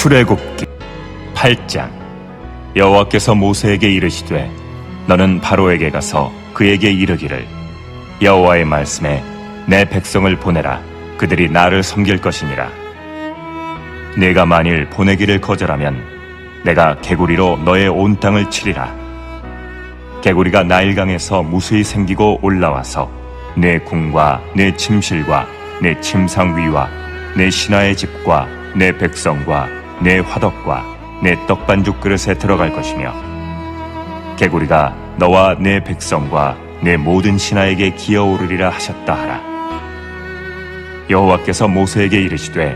출애굽기 8장. 여호와께서 모세에게 이르시되 너는 바로에게 가서 그에게 이르기를 여호와의 말씀에 내 백성을 보내라. 그들이 나를 섬길 것이니라. 네가 만일 보내기를 거절하면 내가 개구리로 너의 온 땅을 치리라. 개구리가 나일강에서 무수히 생기고 올라와서 내 궁과 내 침실과 내 침상 위와 내 신하의 집과 내 백성과 내 화덕과 내 떡반죽 그릇에 들어갈 것이며 개구리가 너와 내 백성과 내 모든 신하에게 기어오르리라 하셨다 하라. 여호와께서 모세에게 이르시되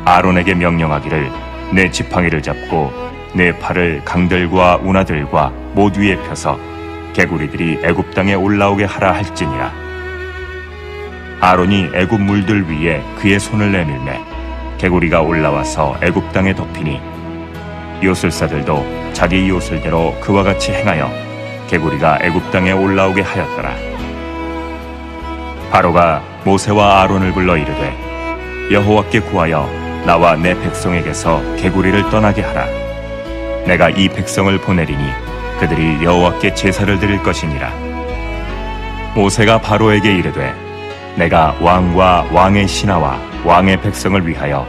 아론에게 명령하기를 내 지팡이를 잡고 내 팔을 강들과 운하들과 모두 위에 펴서 개구리들이 애굽 땅에 올라오게 하라 할지니라. 아론이 애굽 물들 위에 그의 손을 내밀매 개구리가 올라와서 애굽 땅에 덮이니 요술사들도 자기 요술대로 그와 같이 행하여 개구리가 애굽 땅에 올라오게 하였더라. 바로가 모세와 아론을 불러 이르되 여호와께 구하여 나와 내 백성에게서 개구리를 떠나게 하라. 내가 이 백성을 보내리니 그들이 여호와께 제사를 드릴 것이니라. 모세가 바로에게 이르되 내가 왕과 왕의 신하와 왕의 백성을 위하여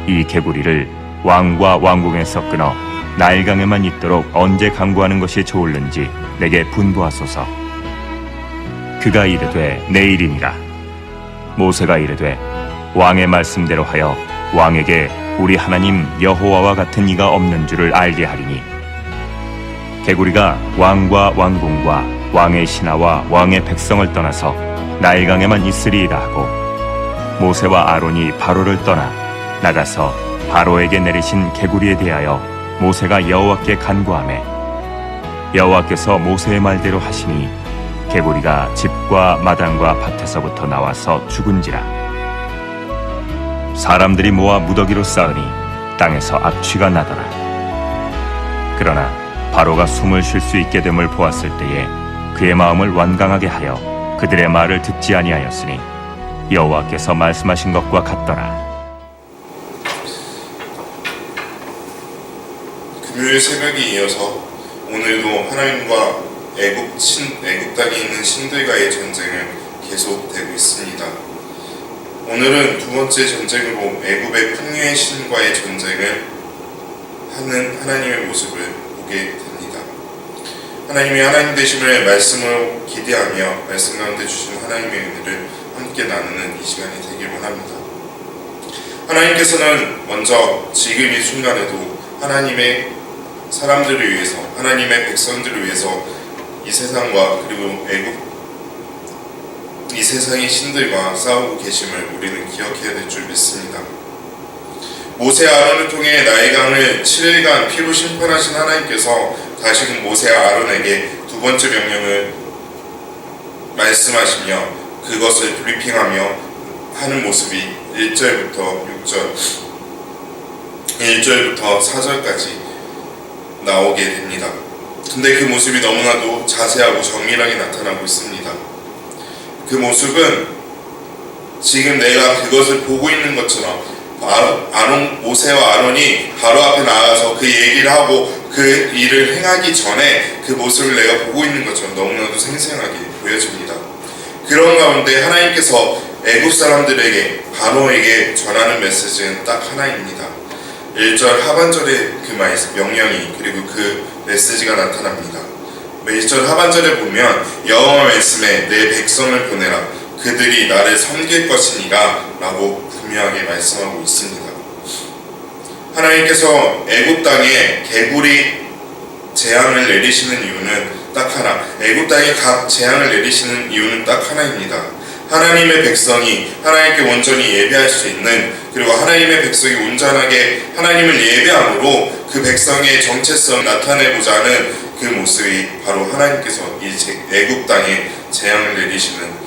이 개구리를 왕과 왕궁에서 끊어 나일강에만 있도록 언제 강구하는 것이 좋을는지 내게 분부하소서. 그가 이르되 내일이니라. 모세가 이르되 왕의 말씀대로 하여 왕에게 우리 하나님 여호와와 같은 이가 없는 줄을 알게 하리니 개구리가 왕과 왕궁과 왕의 신하와 왕의 백성을 떠나서 나일강에만 있으리이다 하고 모세와 아론이 바로를 떠나 나가서 바로에게 내리신 개구리에 대하여 모세가 여호와께 간구하매 여호와께서 모세의 말대로 하시니 개구리가 집과 마당과 밭에서부터 나와서 죽은지라. 사람들이 모아 무더기로 쌓으니 땅에서 악취가 나더라. 그러나 바로가 숨을 쉴 수 있게 됨을 보았을 때에 그의 마음을 완강하게 하여 그들의 말을 듣지 아니하였으니 여호와께서 말씀하신 것과 같더라. 금요일 새벽에 이어서 오늘도 하나님과 애굽 땅에 있는 신들과의 전쟁은 계속되고 있습니다. 오늘은 두 번째 전쟁으로 애굽의 풍류의 신과의 전쟁을 하는 하나님의 모습을 보게 됩니다. 하나님이 하나님 되심을 말씀으로 기대하며 말씀 가운데 주신 하나님의 은혜를 함께 나누는 이 시간이 되길 원합니다. 하나님께서는 먼저 지금 이 순간에도 하나님의 사람들을 위해서 하나님의 백성들을 위해서 이 세상과 그리고 이 세상의 신들과 싸우고 계심을 우리는 기억해야 될 줄 믿습니다. 모세 아론을 통해 나일강을 7일간 피로 심판하신 하나님께서 다시금 모세와 아론에게 두 번째 명령을 말씀하시며 그것을 브리핑하며 하는 모습이 1절부터 4절까지 나오게 됩니다. 근데 그 모습이 너무나도 자세하고 정밀하게 나타나고 있습니다. 그 모습은 지금 내가 그것을 보고 있는 것처럼 모세와 아론이 바로 앞에 나가서 그 얘기를 하고 그 일을 행하기 전에 그 모습을 내가 보고 있는 것처럼 너무나도 생생하게 보여집니다. 그런 가운데 하나님께서 애굽 사람들에게 바로에게 전하는 메시지는 딱 하나입니다. 1절 하반절에 그 명령이 그리고 그 메시지가 나타납니다. 1절 하반절에 보면 여호와 말씀에 내 백성을 보내라. 그들이 나를 섬길 것이니라 라고 분명하게 말씀하고 있습니다. 하나님께서 애굽 땅에 개구리 재앙을 내리시는 이유는 딱 하나, 애굽 땅에 각 재앙을 내리시는 이유는 딱 하나입니다. 하나님의 백성이 하나님께 온전히 예배할 수 있는, 그리고 하나님의 백성이 온전하게 하나님을 예배함으로 그 백성의 정체성을 나타내고자 하는 그 모습이 바로 하나님께서 이 애굽 땅에 재앙을 내리시는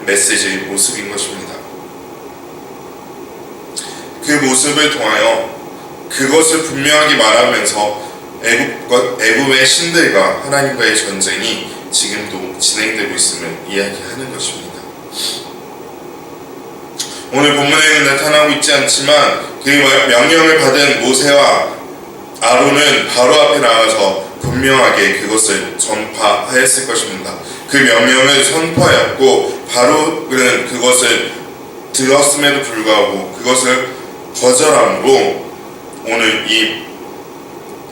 메시지의 모습인 것입니다. 그 모습을 통하여 그것을 분명하게 말하면서 애굽의 신들과 하나님과의 전쟁이 지금도 진행되고 있음을 이야기하는 것입니다. 오늘 본문에는 나타나고 있지 않지만 그 그 명령을 받은 모세와 아론은 바로 앞에 나가서 분명하게 그것을 전파하였을 것입니다. 그 명령을 선포하였고 바로는 그것을 들었음에도 불구하고 그것을 거절함으로 오늘 이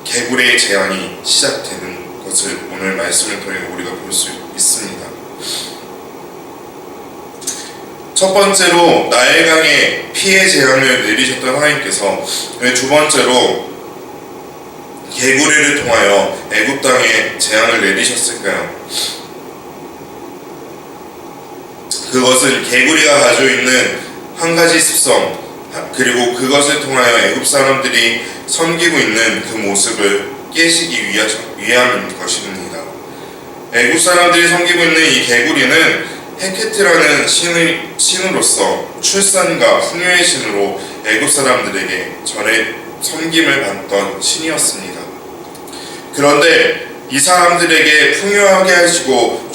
개구리의 재앙이 시작되는 것을 오늘 말씀을 통해 우리가 볼 수 있습니다. 첫 번째로 나일강에 피해 재앙을 내리셨던 하나님께서 두 번째로 개구리를 통하여 애굽 땅에 재앙을 내리셨을까요? 그것은 개구리가 가지고 있는 한 가지 습성, 그리고 그것을 통하여 애굽 사람들이 섬기고 있는 그 모습을 깨시기 위함인 것입니다. 애굽 사람들이 섬기고 있는 이 개구리는 헤케트라는 신으로서 출산과 풍요의 신으로 애굽 사람들에게 전에 섬김을 받던 신이었습니다. 그런데 이 사람들에게 풍요하게 하시고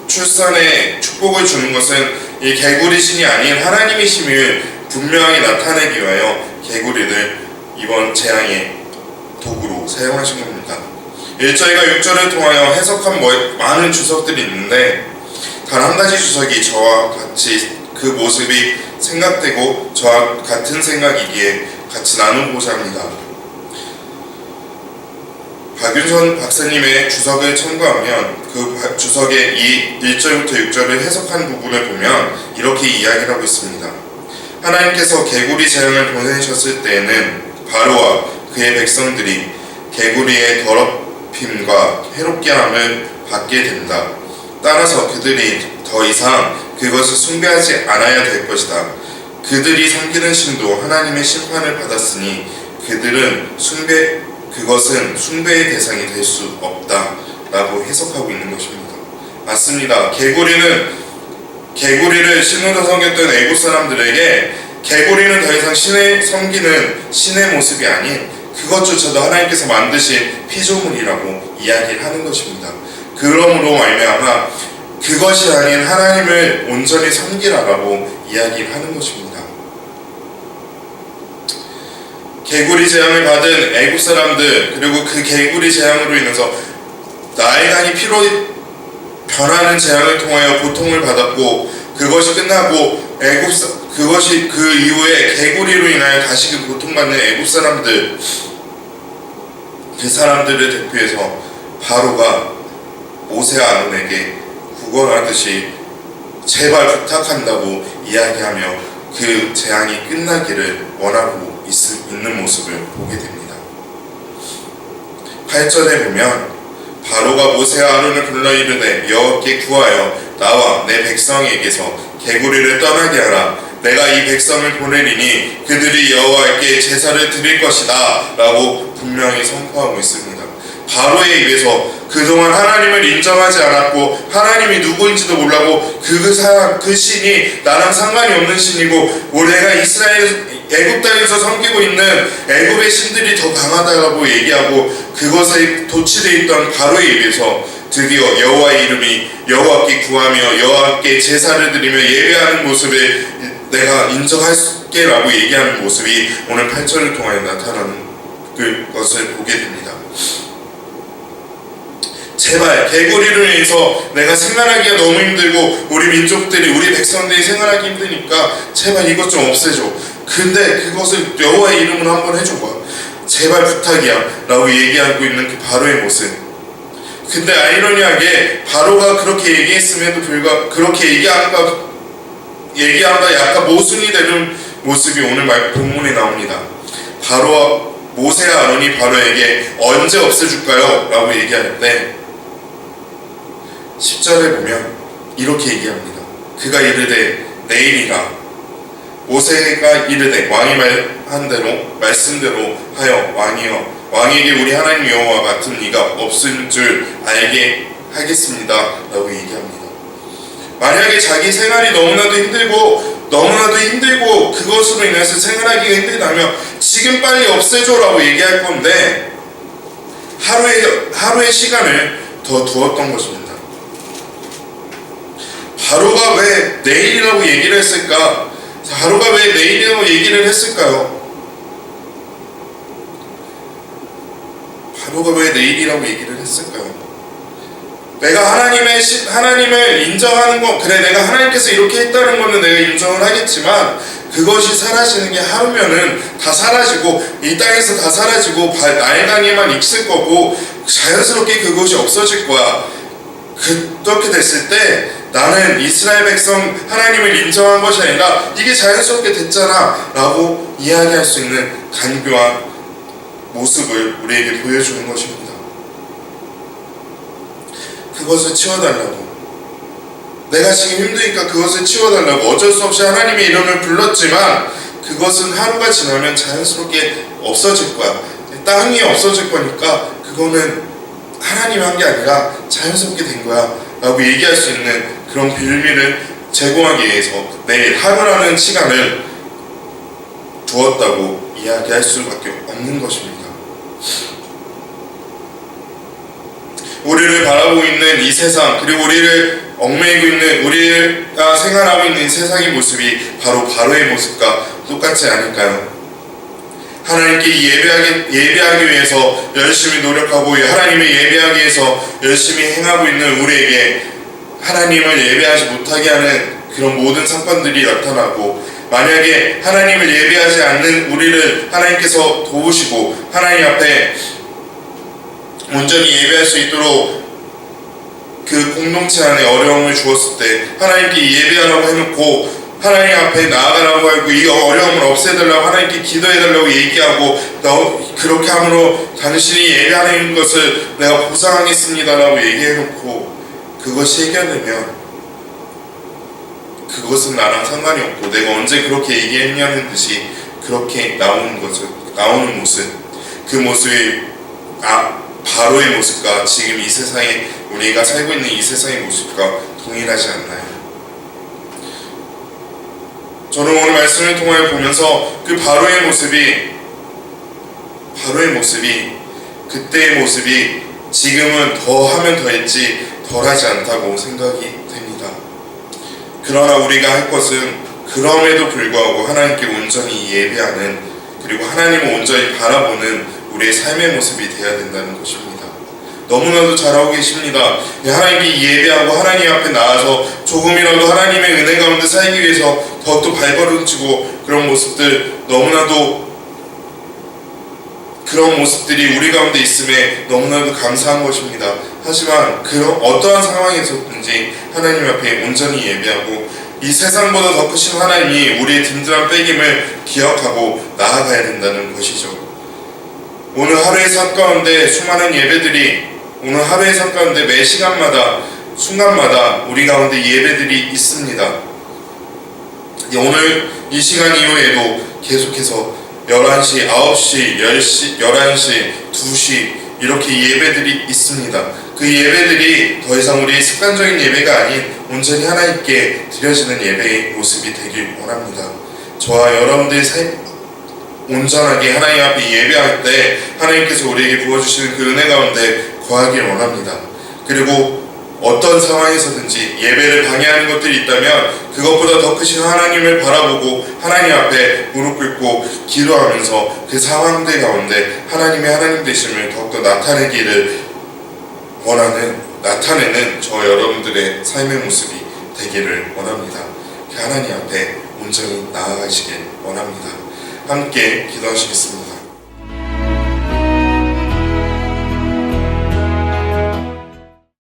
출산의 축복을 주는 것은 이 개구리 신이 아닌 하나님이심을 분명하게 나타내기 위하여 개구리를 이번 재앙의 도구로 사용하신 겁니다. 1절과 6절을 통하여 해석한 많은 주석들이 있는데 단 한 가지 주석이 저와 같이 그 모습이 생각되고 저와 같은 생각이기에 같이 나누고자 합니다. 박윤선 박사님의 주석을 참고하면 그 주석의 이 1절부터 6절을 해석한 부분을 보면 이렇게 이야기를 하고 있습니다. 하나님께서 개구리 재앙을 보내셨을 때에는 바로와 그의 백성들이 개구리의 더럽힘과 해롭게 함을 받게 된다. 따라서 그들이 더 이상 그것을 숭배하지 않아야 될 것이다. 그들이 섬기는 신도 하나님의 심판을 받았으니 그것은 숭배의 대상이 될 수 없다라고 해석하고 있는 것입니다. 맞습니다. 개구리를 신으로 섬겼던 애굽 사람들에게 개구리는 더 이상 섬기는 신의 모습이 아닌 그것조차도 하나님께서 만드신 피조물이라고 이야기를 하는 것입니다. 그러므로 말미암아 그것이 아닌 하나님을 온전히 섬기라라고 이야기를 하는 것입니다. 개구리 재앙을 받은 애굽 사람들, 그리고 그 개구리 재앙으로 인해서 나일강이 피로 변하는 재앙을 통하여 고통을 받았고, 그것이 끝나고 그것이 그 이후에 개구리로 인하여 다시 그 고통받는 애굽 사람들, 그 사람들을 대표해서 바로가 모세와 아론에게 구걸하듯이 제발 부탁한다고 이야기하며 그 재앙이 끝나기를 원하고 있는 모습을 보게 됩니다. 8절에 보면 바로가 모세와 아론을 불러 이르되 여호와께 구하여 나와 내 백성에게서 개구리를 떠나게 하라. 내가 이 백성을 보내리니 그들이 여호와께 제사를 드릴 것이다 라고 분명히 선포하고 있습니다. 바로의 입에서 그동안 하나님을 인정하지 않았고 하나님이 누구인지도 몰라고 그 신이 나랑 상관이 없는 신이고 내가 애굽 땅에서 섬기고 있는 애굽의 신들이 더 강하다고 얘기하고 그것에 도취되어 있던 바로의 입에서 드디어 여호와의 이름이 여호와께 구하며 여호와께 제사를 드리며 예배하는 모습을 내가 인정할게 라고 얘기하는 모습이 오늘 8절을 통하여 나타나는 것을 보게 됩니다. 제발 개구리를 인해서 내가 생활하기가 너무 힘들고 우리 민족들이 우리 백성들이 생활하기 힘드니까 제발 이것 좀 없애줘. 근데 그것을 여호와의 이름으로 한번 해줘봐. 제발 부탁이야 라고 얘기하고 있는 그 바로의 모습. 근데 아이러니하게 바로가 그렇게 얘기했음에도 불구하고 그렇게 얘기하다 약간 모순이 되는 모습이 오늘 본문에 나옵니다. 바로와 모세와 아론이 바로에게 언제 없애줄까요? 라고 얘기하는데 10절에 보면 이렇게 얘기합니다. 그가 이르되 내일이라. 모세가 이르되 왕이 말한 대로 말씀대로 하여 왕에게 우리 하나님 여호와 같은 이가 없을 줄 알게 하겠습니다 라고 얘기합니다. 만약에 자기 생활이 너무나도 힘들고 그것으로 인해서 생활하기가 힘들다면 지금 빨리 없애줘라고 얘기할 건데 하루의 시간을 더 두었던 것입니다. 바로가 왜 내일이라고 얘기를 했을까? 하루가 왜 내일이라고 얘기를 했을까요? 하루가 왜 내일이라고 얘기를 했을까요? 내가 하나님을 인정하는 거, 그래 내가 하나님께서 이렇게 했다는 거는 내가 인정을 하겠지만, 그것이 사라지는 게 하루면은 다 사라지고 이 땅에서 다 사라지고 나일강에만 있을 거고 자연스럽게 그것이 없어질 거야. 그렇게 됐을 때 나는 이스라엘 백성 하나님을 인정한 것이 아니라 이게 자연스럽게 됐잖아 라고 이야기할 수 있는 간교한 모습을 우리에게 보여주는 것입니다. 그것을 치워달라고, 내가 지금 힘드니까 그것을 치워달라고 어쩔 수 없이 하나님의 이름을 불렀지만 그것은 하루가 지나면 자연스럽게 없어질 거야. 땅이 없어질 거니까 그거는 하나님이 한 게 아니라 자연스럽게 된 거야 라고 얘기할 수 있는 그런 빌미를 제공하기 위해서 내일 하루라는 시간을 두었다고 이야기할 수밖에 없는 것입니다. 우리를 바라보고 있는 이 세상, 그리고 우리를 얽매이고 있는, 우리가 생활하고 있는 이 세상의 모습이 바로 바로의 모습과 똑같지 않을까요? 하나님께 예배하기 위해서 열심히 노력하고 하나님을 예배하기 위해서 열심히 행하고 있는 우리에게 하나님을 예배하지 못하게 하는 그런 모든 사건들이 나타나고, 만약에 하나님을 예배하지 않는 우리를 하나님께서 도우시고 하나님 앞에 온전히 예배할 수 있도록 그 공동체 안에 어려움을 주었을 때 하나님께 예배하라고 해놓고 하나님 앞에 나아가라고 하고 이 어려움을 없애달라고 하나님께 기도해달라고 얘기하고, 그렇게 함으로 당신이 예배하는 것을 내가 보상하겠습니다 라고 얘기해놓고 그것이 해결되면 그것은 나랑 상관이 없고 내가 언제 그렇게 얘기했냐는 듯이 그렇게 나오는 모습, 그 모습이 바로의 모습과 지금 이 세상에 우리가 살고 있는 이 세상의 모습과 동일하지 않나요? 저는 오늘 말씀을 통하여 보면서 그 바로의 모습이 그때의 모습이 지금은 더 하면 더 했지 덜하지 않다고 생각이 됩니다. 그러나 우리가 할 것은 그럼에도 불구하고 하나님께 온전히 예배하는, 그리고 하나님을 온전히 바라보는 우리의 삶의 모습이 되어야 된다는 것입니다. 너무나도 잘하고 계십니다. 하나님께 예배하고 하나님 앞에 나와서 조금이라도 하나님의 은혜 가운데 살기 위해서 더욱더 발버둥치고 그런 모습들, 너무나도 그런 모습들이 우리 가운데 있음에 너무나도 감사한 것입니다. 하지만 그런 어떠한 상황에서든지 하나님 앞에 온전히 예배하고 이 세상보다 더 크신 하나님이 우리의 든든한 빼김을 기억하고 나아가야 된다는 것이죠. 오늘 하루의 삶 가운데 수많은 예배들이, 오늘 하루의 삶 가운데 매 시간마다 순간마다 우리 가운데 예배들이 있습니다. 오늘 이 시간 이후에도 계속해서 11시, 9시, 10시, 11시, 2시 이렇게 예배들이 있습니다. 그 예배들이 더 이상 우리의 습관적인 예배가 아닌 온전히 하나님께 드려지는 예배의 모습이 되길 원합니다. 저와 여러분들의 온전하게 하나님 앞에 예배할 때 하나님께서 우리에게 부어주시는 그 은혜 가운데 거하길 원합니다. 그리고 어떤 상황에서든지 예배를 방해하는 것들이 있다면 그것보다 더 크신 하나님을 바라보고 하나님 앞에 무릎 꿇고 기도하면서 그 상황들 가운데 하나님의 하나님 되심을 더욱더 나타내는 저 여러분들의 삶의 모습이 되기를 원합니다. 하나님 앞에 온전히 나아가시길 원합니다. 함께 기도하시겠습니다.